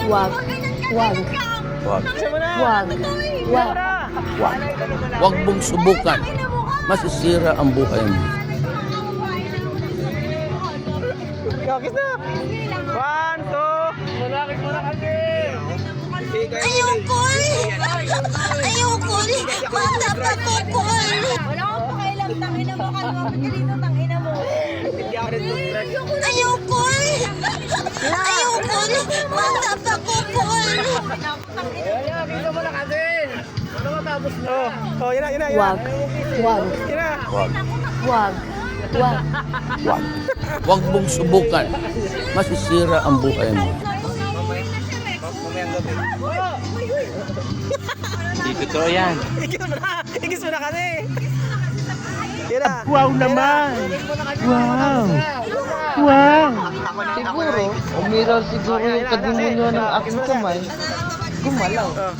Wag. Wag. Wag. Wag. Wag. Wag. Wag mong subukan. Masisira ang buhay mo. Kiss na! 1, 2! Malakit mo na kasi! Ayoko! Ayoko! Bata pa ko ko! Wala akong pakialam, tangina mo ka naman. Ba't ka dito, tangina mo? Ayoko! Ayoko! Bata pa ko ko! Kiss mo na kasi! Ano matapos na? Oh, yun na, yun na, yun na! Wag. Wag. Yun na! Wag. Wag. Wag. Wag. Wag mong subukan. Masisira ang buhay mo. Hindi totoo yan. Ikis mo na! Ikis mo na kasi! Yun na! Wow naman! Wow! Wow! Siguro, umiral siguro yung kadimonyo ng aking kamay. Gumalaw. Oh.